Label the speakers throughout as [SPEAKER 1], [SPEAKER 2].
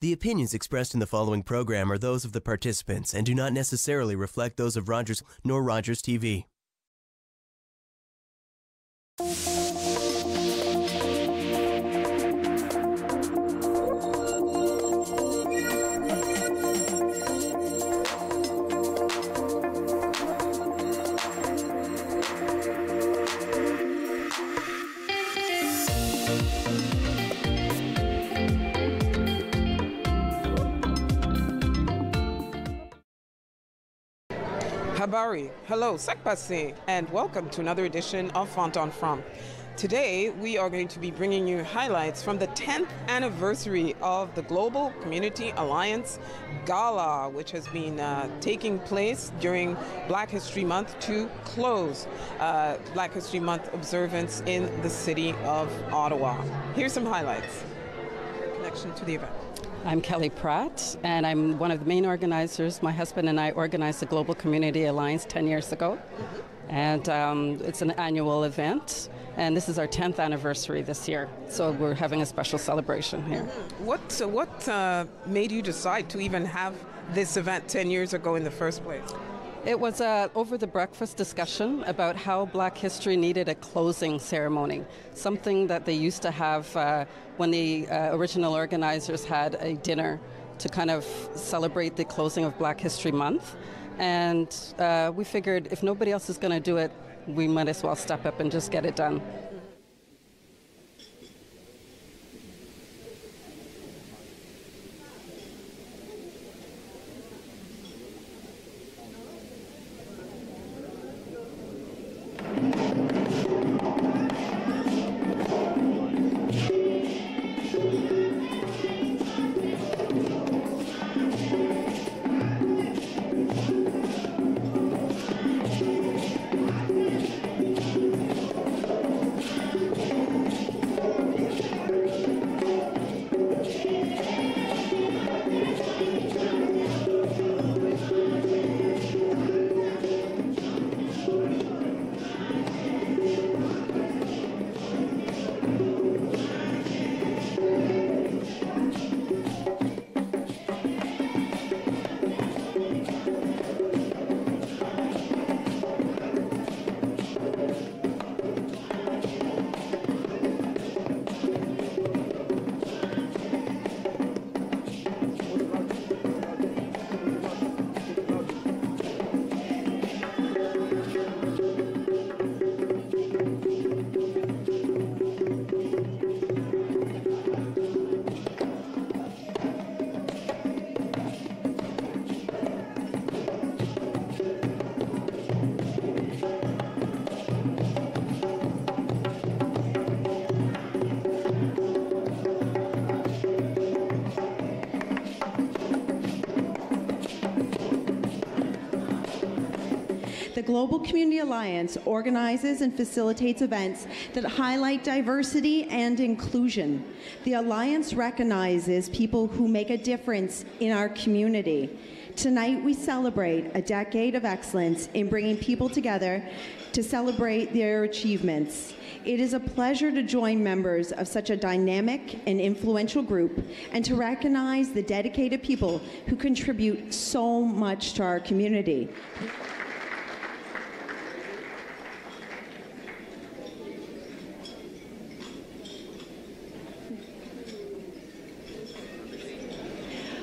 [SPEAKER 1] The opinions expressed in the following program are those of the participants and do not necessarily reflect those of Rogers nor Rogers TV.
[SPEAKER 2] Habari, hello, Sekpase, and welcome to another edition of Fontonfrom. Today, we are going to be bringing you highlights from the 10th anniversary of the Global Community Alliance Gala, which has been taking place during Black History Month to close Black History Month observance in the city of Ottawa. Here's some highlights. Connection to the event.
[SPEAKER 3] I'm Kelly Pratt, and I'm one of the main organizers. My husband and I organized the Global Community Alliance 10 years ago, and it's an annual event, and this is our 10th anniversary this year, so we're having a special celebration here.
[SPEAKER 2] What made you decide to even have this event 10 years ago in the first place?
[SPEAKER 3] It was over the breakfast discussion about how Black history needed a closing ceremony, something that they used to have when the original organizers had a dinner to kind of celebrate the closing of Black History Month. And we figured if nobody else is going to do it, we might as well step up and just get it done.
[SPEAKER 4] The Global Community Alliance organizes and facilitates events that highlight diversity and inclusion. The Alliance recognizes people who make a difference in our community. Tonight we celebrate a decade of excellence in bringing people together to celebrate their achievements. It is a pleasure to join members of such a dynamic and influential group and to recognize the dedicated people who contribute so much to our community.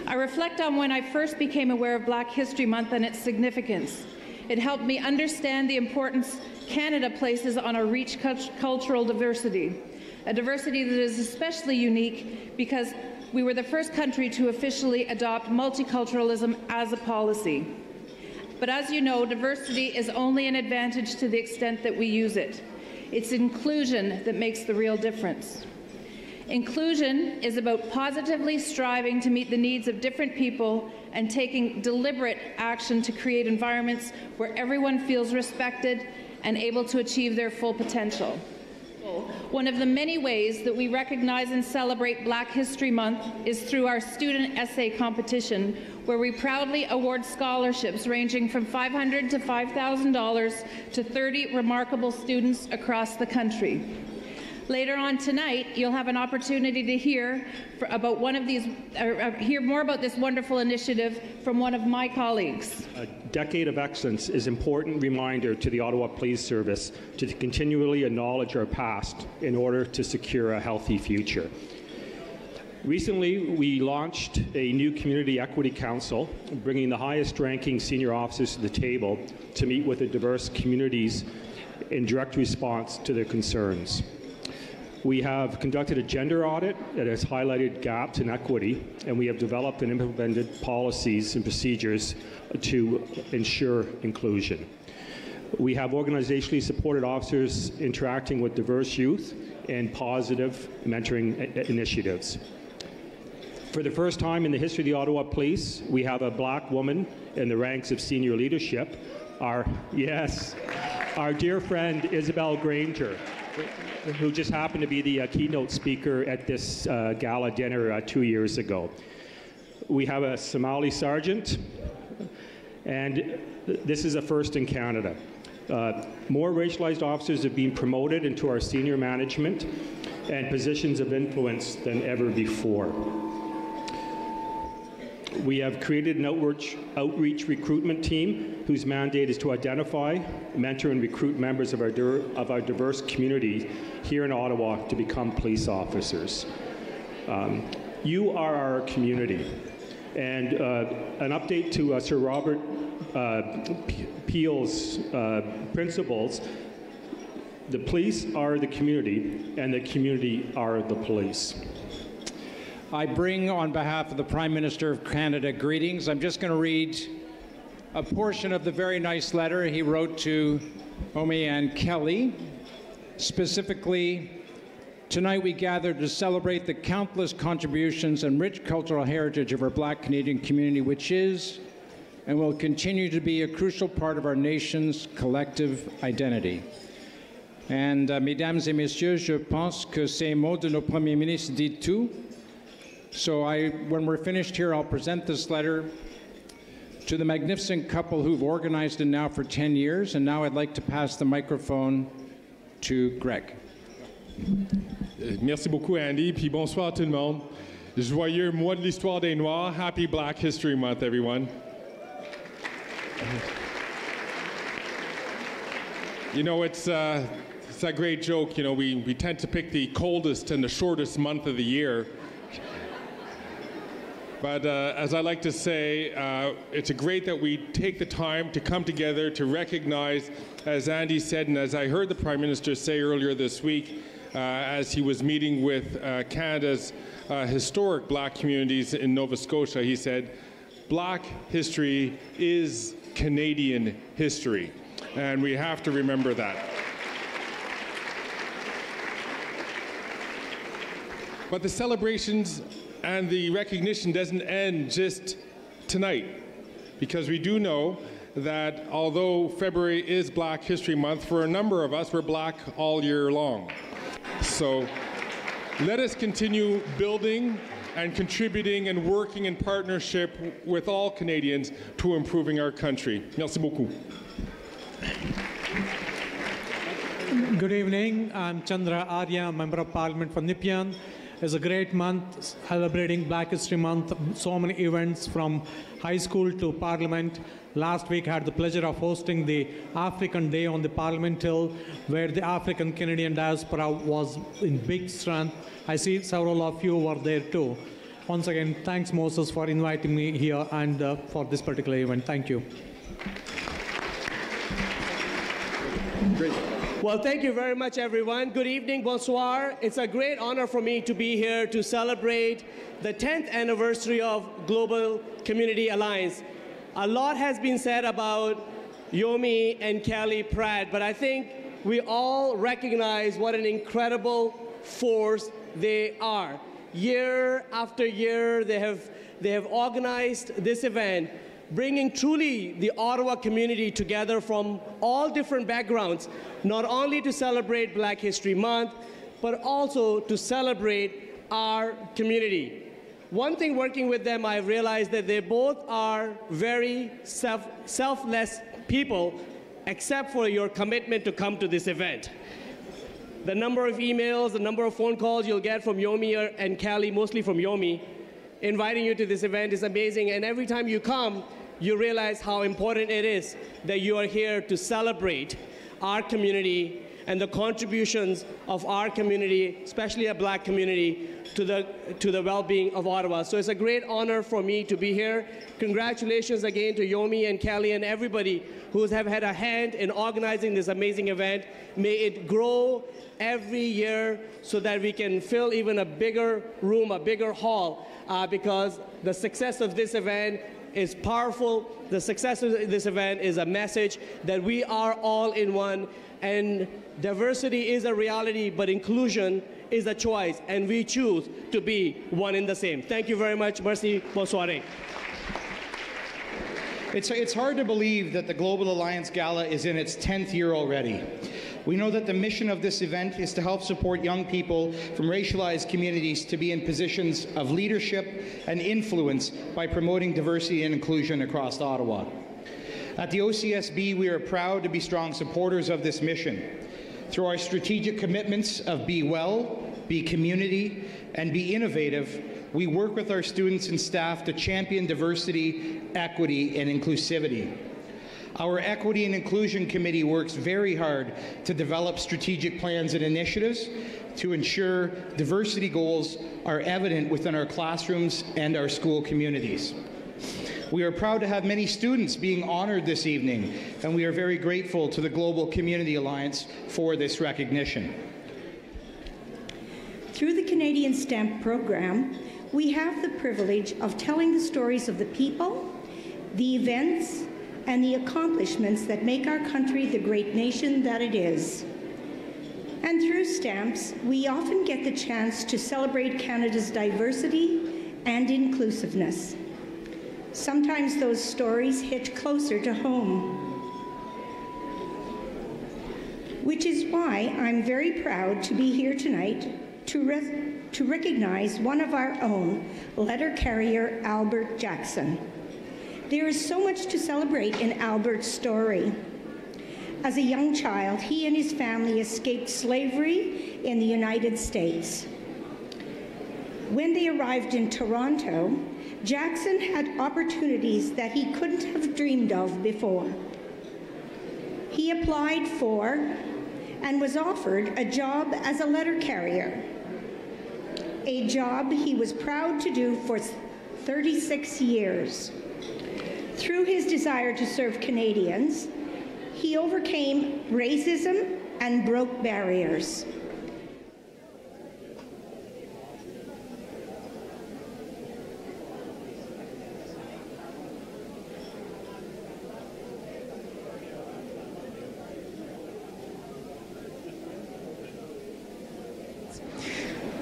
[SPEAKER 5] I reflect on when I first became aware of Black History Month and its significance. It helped me understand the importance Canada places on our rich cultural diversity, a diversity that is especially unique because we were the first country to officially adopt multiculturalism as a policy. But as you know, diversity is only an advantage to the extent that we use it. It's inclusion that makes the real difference. Inclusion is about positively striving to meet the needs of different people and taking deliberate action to create environments where everyone feels respected and able to achieve their full potential. One of the many ways that we recognize and celebrate Black History Month is through our student essay competition, where we proudly award scholarships ranging from $500 to $5,000 to 30 remarkable students across the country. Later on tonight, you'll have an opportunity to hear about hear more about this wonderful initiative from one of my colleagues.
[SPEAKER 6] A decade of excellence is an important reminder to the Ottawa Police Service to continually acknowledge our past in order to secure a healthy future. Recently, we launched a new Community Equity Council, bringing the highest-ranking senior officers to the table to meet with the diverse communities in direct response to their concerns. We have conducted a gender audit that has highlighted gaps in equity, and we have developed and implemented policies and procedures to ensure inclusion. We have organizationally supported officers interacting with diverse youth and positive mentoring initiatives. For the first time in the history of the Ottawa Police, we have a Black woman in the ranks of senior leadership. Our dear friend Isabel Granger, who just happened to be the keynote speaker at this gala dinner 2 years ago. We have a Somali sergeant, and this is a first in Canada. More racialized officers have been promoted into our senior management and positions of influence than ever before. We have created an outreach recruitment team whose mandate is to identify, mentor, and recruit members of our diverse community here in Ottawa to become police officers. You are our community. And an update to Sir Robert Peel's principles: the police are the community, and the community are the police.
[SPEAKER 7] I bring, on behalf of the Prime Minister of Canada, greetings. I'm just going to read a portion of the very nice letter he wrote to Omi and Kelly. Specifically, tonight we gather to celebrate the countless contributions and rich cultural heritage of our Black Canadian community, which is and will continue to be a crucial part of our nation's collective identity. And mesdames et messieurs, je pense que ces mots de nos premiers ministres disent tout. So when we're finished here, I'll present this letter to the magnificent couple who've organized it now for 10 years, and now I'd like to pass the microphone to Greg.
[SPEAKER 8] Merci beaucoup, Andy, puis bonsoir tout le monde. Joyeux mois de l'histoire des Noirs. Happy Black History Month, everyone. You know, it's a great joke. You know, we tend to pick the coldest and the shortest month of the year. But as I like to say, it's great that we take the time to come together to recognize, as Andy said, and as I heard the Prime Minister say earlier this week, as he was meeting with Canada's historic Black communities in Nova Scotia, he said, Black history is Canadian history, and we have to remember that. But the celebrations and the recognition doesn't end just tonight, because we do know that although February is Black History Month, for a number of us, we're Black all year long. So let us continue building and contributing and working in partnership with all Canadians to improving our country. Merci beaucoup.
[SPEAKER 9] Good evening. I'm Chandra Arya, Member of Parliament for Nepean. It's a great month celebrating Black History Month. So many events from high school to Parliament. Last week I had the pleasure of hosting the African Day on the Parliament Hill, where the African Canadian diaspora was in big strength. I see several of you were there too. Once again, thanks Moses for inviting me here and for this particular event. Thank you.
[SPEAKER 10] Great. Well, thank you very much, everyone. Good evening, bonsoir. It's a great honor for me to be here to celebrate the 10th anniversary of Global Community Alliance. A lot has been said about Yomi and Kelly Pratt, but I think we all recognize what an incredible force they are. Year after year, they have organized this event, bringing truly the Ottawa community together from all different backgrounds, not only to celebrate Black History Month, but also to celebrate our community. One thing working with them, I've realized that they both are very selfless people, except for your commitment to come to this event. The number of emails, the number of phone calls you'll get from Yomi and Callie, mostly from Yomi, inviting you to this event is amazing. And every time you come, you realize how important it is that you are here to celebrate our community and the contributions of our community, especially a Black community, to the well-being of Ottawa. So it's a great honor for me to be here. Congratulations again to Yomi and Callie and everybody who has had a hand in organizing this amazing event. May it grow every year so that we can fill even a bigger room, a bigger hall, because the success of this event is powerful. The success of this event is a message that we are all in one, and diversity is a reality, but inclusion is a choice, and we choose to be one in the same. Thank you very much. Merci. Bonsoir.
[SPEAKER 11] It's hard to believe that the Global Alliance Gala is in its 10th year already. We know that the mission of this event is to help support young people from racialized communities to be in positions of leadership and influence by promoting diversity and inclusion across Ottawa. At the OCSB, we are proud to be strong supporters of this mission. Through our strategic commitments of Be Well, Be Community, and Be Innovative, we work with our students and staff to champion diversity, equity, and inclusivity. Our Equity and Inclusion Committee works very hard to develop strategic plans and initiatives to ensure diversity goals are evident within our classrooms and our school communities. We are proud to have many students being honored this evening, and we are very grateful to the Global Community Alliance for this recognition.
[SPEAKER 12] Through the Canadian STEM program, we have the privilege of telling the stories of the people, the events, and the accomplishments that make our country the great nation that it is. And through stamps, we often get the chance to celebrate Canada's diversity and inclusiveness. Sometimes those stories hit closer to home, which is why I'm very proud to be here tonight to recognize one of our own, letter carrier Albert Jackson. There is so much to celebrate in Albert's story. As a young child, he and his family escaped slavery in the United States. When they arrived in Toronto, Jackson had opportunities that he couldn't have dreamed of before. He applied for and was offered a job as a letter carrier, a job he was proud to do for 36 years. Through his desire to serve Canadians, he overcame racism and broke barriers.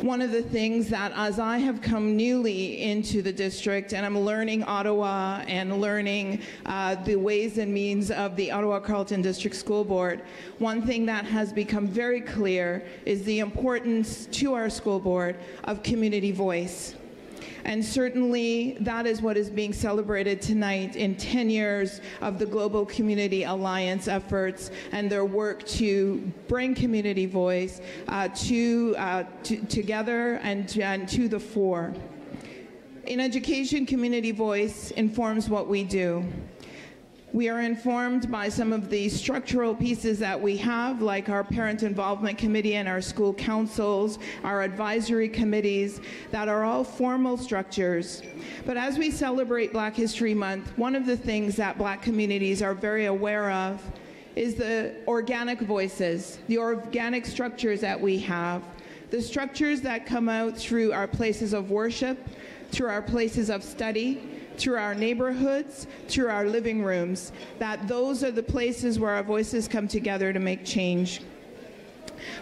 [SPEAKER 13] One of the things that, as I have come newly into the district and I'm learning Ottawa and learning the ways and means of the Ottawa-Carleton District School Board, one thing that has become very clear is the importance to our school board of community voice. And certainly that is what is being celebrated tonight in 10 years of the Global Community Alliance efforts and their work to bring community voice together and to the fore. In education, community voice informs what we do. We are informed by some of the structural pieces that we have, like our Parent Involvement Committee and our school councils, our advisory committees, that are all formal structures. But as we celebrate Black History Month, one of the things that Black communities are very aware of is the organic voices, the organic structures that we have, the structures that come out through our places of worship, through our places of study, through our neighborhoods, through our living rooms, that those are the places where our voices come together to make change.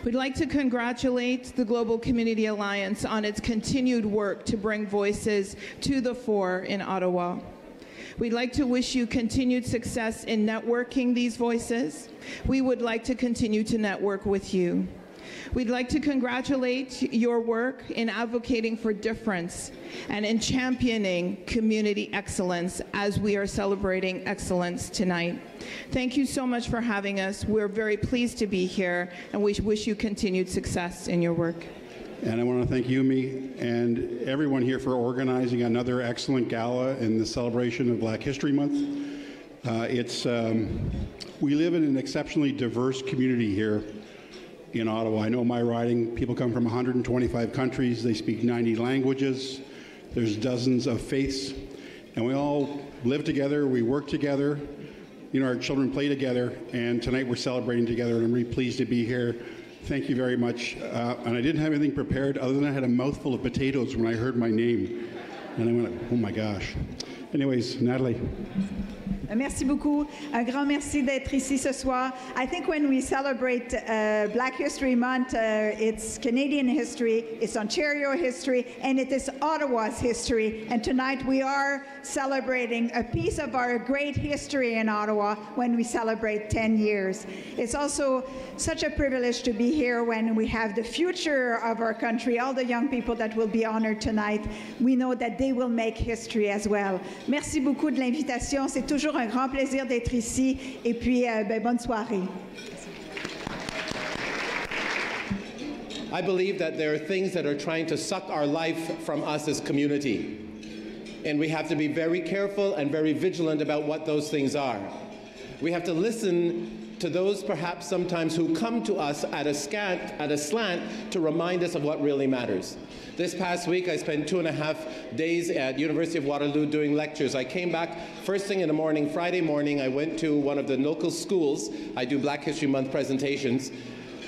[SPEAKER 13] We'd like to congratulate the Global Community Alliance on its continued work to bring voices to the fore in Ottawa. We'd like to wish you continued success in networking these voices. We would like to continue to network with you. We'd like to congratulate your work in advocating for difference and in championing community excellence as we are celebrating excellence tonight. Thank you so much for having us. We're very pleased to be here, and we wish you continued success in your work.
[SPEAKER 14] And I want to thank Yumi and everyone here for organizing another excellent gala in the celebration of Black History Month. We live in an exceptionally diverse community here in Ottawa. I know my riding, people come from 125 countries, they speak 90 languages, there's dozens of faiths, and we all live together, we work together, you know, our children play together, and tonight we're celebrating together, and I'm really pleased to be here. Thank you very much. And I didn't have anything prepared other than I had a mouthful of potatoes when I heard my name. And I went, oh my gosh. Anyways, Natalie.
[SPEAKER 15] Merci beaucoup. Un grand merci d'être ici ce soir. I think when we celebrate Black History Month, it's Canadian history, it's Ontario history, and it is Ottawa's history. And tonight we are celebrating a piece of our great history in Ottawa when we celebrate 10 years. It's also such a privilege to be here when we have the future of our country, all the young people that will be honored tonight. We know that they will make history as well. Merci beaucoup de l'invitation. C'est toujours un grand plaisir d'être ici. Et puis, bonne soirée.
[SPEAKER 16] I believe that there are things that are trying to suck our life from us as community. And we have to be very careful and very vigilant about what those things are. We have to listen to those perhaps sometimes who come to us at a slant to remind us of what really matters. This past week, I spent 2.5 days at University of Waterloo doing lectures. I came back first thing in the morning, Friday morning, I went to one of the local schools. I do Black History Month presentations.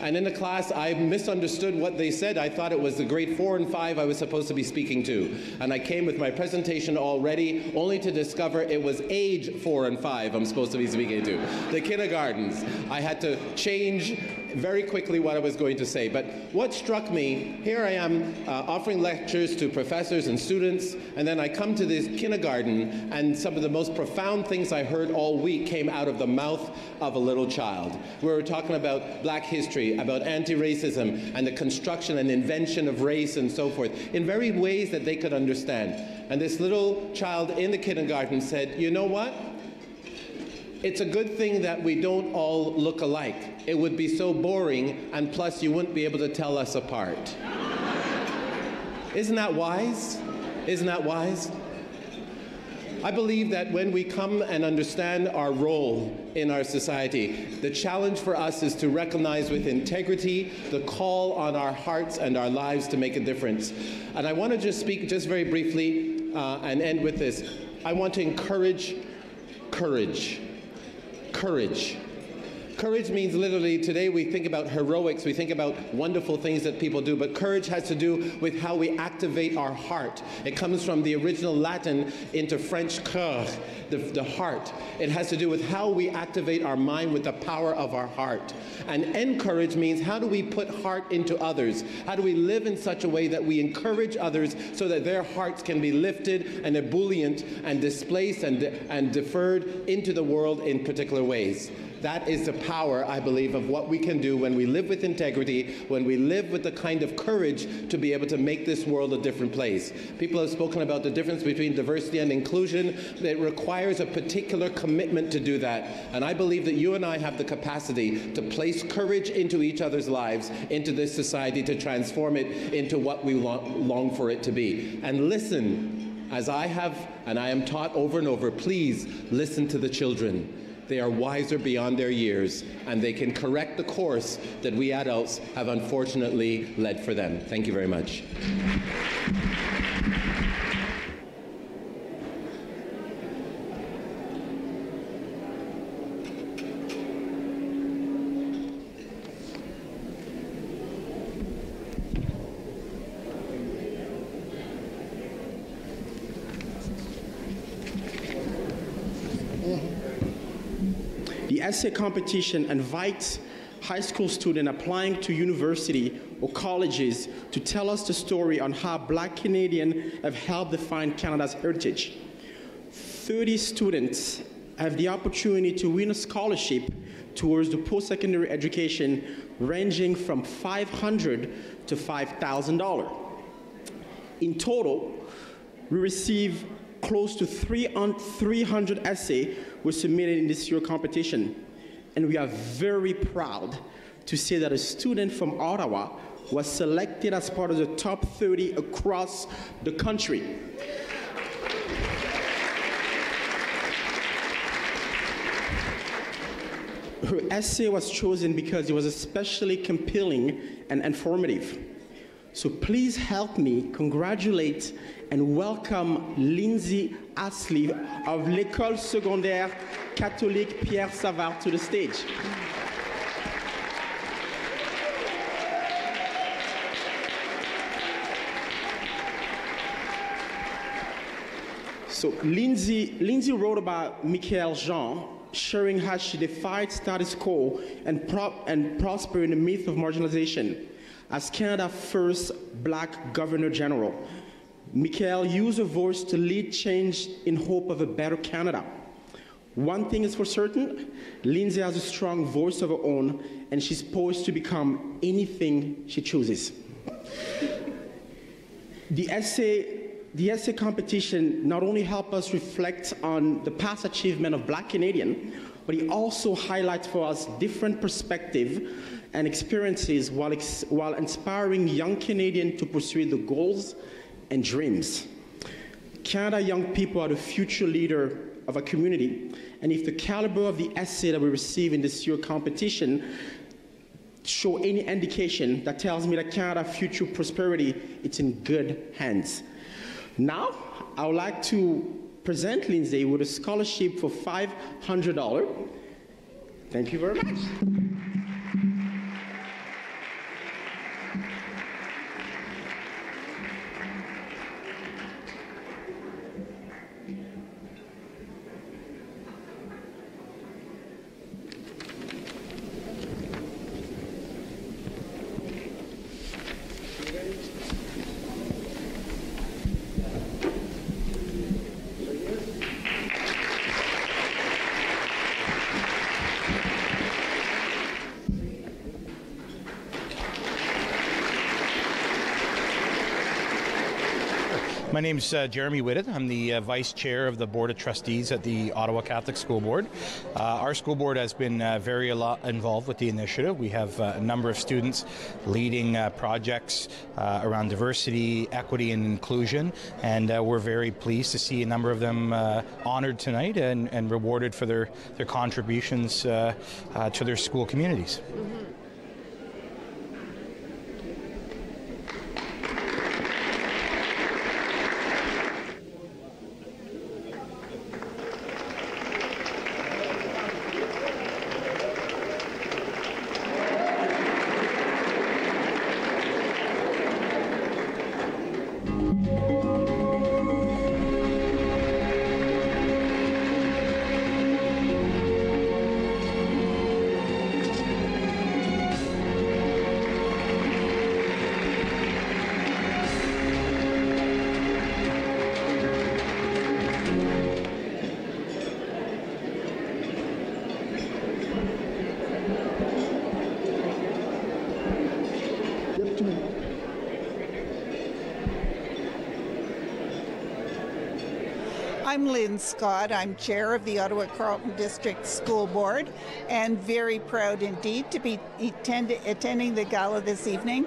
[SPEAKER 16] And in the class, I misunderstood what they said. I thought it was the grade 4 and 5 I was supposed to be speaking to. And I came with my presentation all ready, only to discover it was age 4 and 5 I'm supposed to be speaking to, the kindergartens. I had to change very quickly what I was going to say. But what struck me, here I am offering lectures to professors and students, and then I come to this kindergarten, and some of the most profound things I heard all week came out of the mouth of a little child. We were talking about Black history, about anti-racism, and the construction and invention of race and so forth, in very ways that they could understand. And this little child in the kindergarten said, you know what? It's a good thing that we don't all look alike. It would be so boring, and plus you wouldn't be able to tell us apart. Isn't that wise? Isn't that wise? I believe that when we come and understand our role in our society, the challenge for us is to recognize with integrity the call on our hearts and our lives to make a difference. And I want to just speak just very briefly and end with this. I want to encourage courage. Courage. Courage means literally, today we think about heroics, we think about wonderful things that people do, but courage has to do with how we activate our heart. It comes from the original Latin into French cœur, the heart. It has to do with how we activate our mind with the power of our heart. And encourage means how do we put heart into others? How do we live in such a way that we encourage others so that their hearts can be lifted and ebullient and displaced and deferred into the world in particular ways? That is the power, I believe, of what we can do when we live with integrity, when we live with the kind of courage to be able to make this world a different place. People have spoken about the difference between diversity and inclusion. It requires a particular commitment to do that. And I believe that you and I have the capacity to place courage into each other's lives, into this society, to transform it into what we long for it to be. And listen, as I have, and I am taught over and over, please listen to the children. They are wiser beyond their years, and they can correct the course that we adults have unfortunately led for them. Thank you very much.
[SPEAKER 17] The essay competition invites high school students applying to university or colleges to tell us the story on how Black Canadians have helped define Canada's heritage. 30 students have the opportunity to win a scholarship towards the post-secondary education ranging from $500 to $5,000. In total, we received close to 300 essays were submitted in this year's competition. And we are very proud to say that a student from Ottawa was selected as part of the top 30 across the country. Her essay was chosen because it was especially compelling and informative. So please help me congratulate and welcome Lindsay Astley of l'École Secondaire Catholique Pierre Savard to the stage. So Lindsay wrote about Michael Jean, sharing how she defied status quo and prospered in the myth of marginalization. As Canada's first Black Governor General, Michael used her voice to lead change in hope of a better Canada. One thing is for certain, Lindsay has a strong voice of her own, and she's poised to become anything she chooses. The essay competition not only helped us reflect on the past achievement of Black Canadians, but it also highlights for us different perspectives and experiences while inspiring young Canadians to pursue the goals and dreams. Canada young people are the future leader of a community, and if the caliber of the essay that we receive in this year's competition show any indication, that tells me that Canada's future prosperity, it's in good hands. Now, I would like to present Lindsay with a scholarship for $500. Thank you very much.
[SPEAKER 18] My name's Jeremy Wittet. I'm the Vice Chair of the Board of Trustees at the Ottawa Catholic School Board. Our school board has been very involved with the initiative. We have a number of students leading projects around diversity, equity, and inclusion, and we're very pleased to see a number of them honored tonight and rewarded for their contributions to their school communities. Mm-hmm.
[SPEAKER 19] I'm Lynn Scott. I'm chair of the Ottawa Carleton District School Board and very proud indeed to be attending the gala this evening.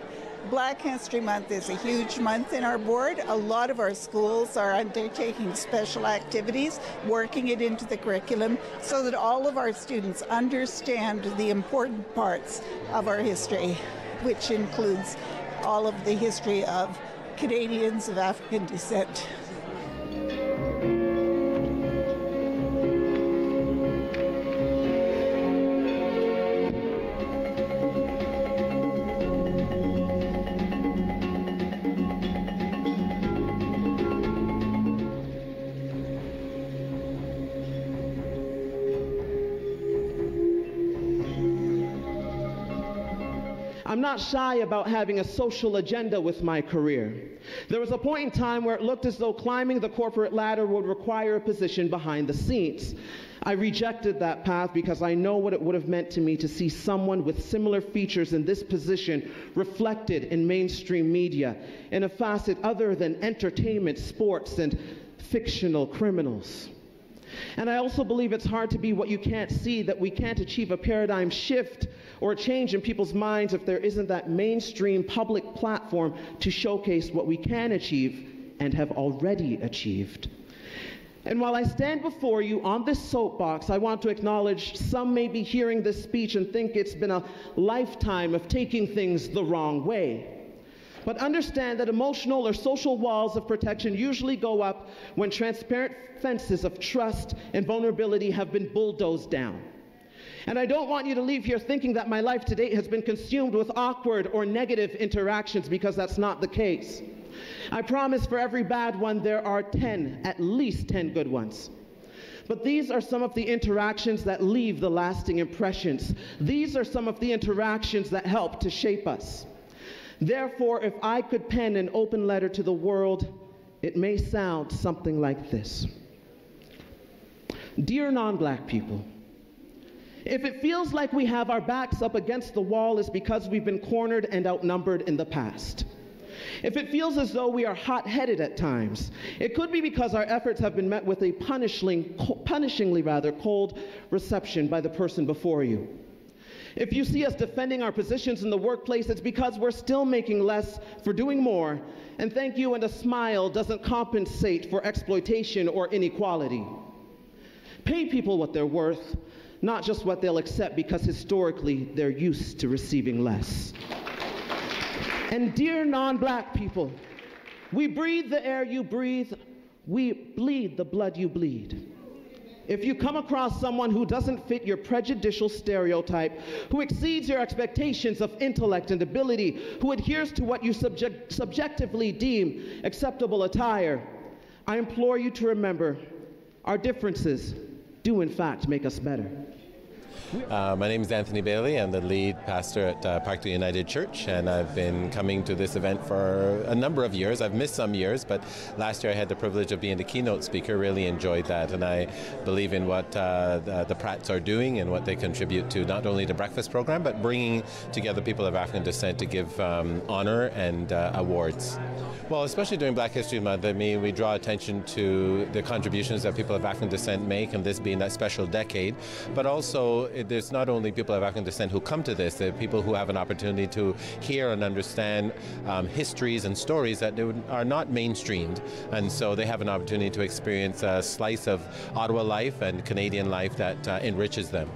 [SPEAKER 19] Black History Month is a huge month in our board. A lot of our schools are undertaking special activities, working it into the curriculum so that all of our students understand the important parts of our history, which includes all of the history of Canadians of African descent.
[SPEAKER 20] I'm not shy about having a social agenda with my career. There was a point in time where it looked as though climbing the corporate ladder would require a position behind the scenes. I rejected that path because I know what it would have meant to me to see someone with similar features in this position reflected in mainstream media in a facet other than entertainment, sports, and fictional criminals. And I also believe it's hard to be what you can't see, that we can't achieve a paradigm shift or a change in people's minds if there isn't that mainstream public platform to showcase what we can achieve and have already achieved. And while I stand before you on this soapbox, I want to acknowledge some may be hearing this speech and think it's been a lifetime of taking things the wrong way. But understand that emotional or social walls of protection usually go up when transparent fences of trust and vulnerability have been bulldozed down. And I don't want you to leave here thinking that my life to date has been consumed with awkward or negative interactions, because that's not the case. I promise for every bad one, there are 10, at least 10 good ones. But these are some of the interactions that leave the lasting impressions. These are some of the interactions that help to shape us. Therefore, if I could pen an open letter to the world, it may sound something like this. Dear non-Black people, if it feels like we have our backs up against the wall, it's because we've been cornered and outnumbered in the past. If it feels as though we are hot-headed at times, it could be because our efforts have been met with a punishingly cold reception by the person before you. If you see us defending our positions in the workplace, it's because we're still making less for doing more, and thank you and a smile doesn't compensate for exploitation or inequality. Pay people what they're worth, not just what they'll accept, because historically they're used to receiving less. And dear non-Black people, we breathe the air you breathe, we bleed the blood you bleed. If you come across someone who doesn't fit your prejudicial stereotype, who exceeds your expectations of intellect and ability, who adheres to what you subjectively deem acceptable attire, I implore you to remember, our differences do in fact make us better.
[SPEAKER 21] My name is Anthony Bailey. I'm the lead pastor at Parkdale United Church, and I've been coming to this event for a number of years. I've missed some years, but last year I had the privilege of being the keynote speaker. Really enjoyed that, and I believe in what the Pratts are doing and what they contribute to not only the breakfast program, but bringing together people of African descent to give honor and awards. Well, especially during Black History Month, I mean, we draw attention to the contributions that people of African descent make, and this being that special decade, but also there's not only people of African descent who come to this, there are people who have an opportunity to hear and understand histories and stories that are not mainstreamed, and so they have an opportunity to experience a slice of Ottawa life and Canadian life that enriches them.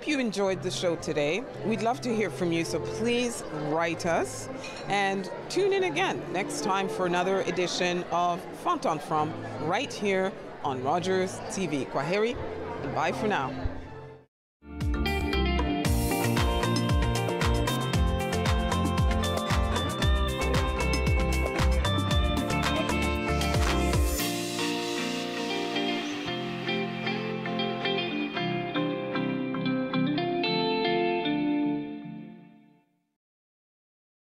[SPEAKER 2] You enjoyed the show today. We'd love to hear from you, so please write us and tune in again next time for another edition of Fontonfrom right here on Rogers TV. Kwaheri and bye for now.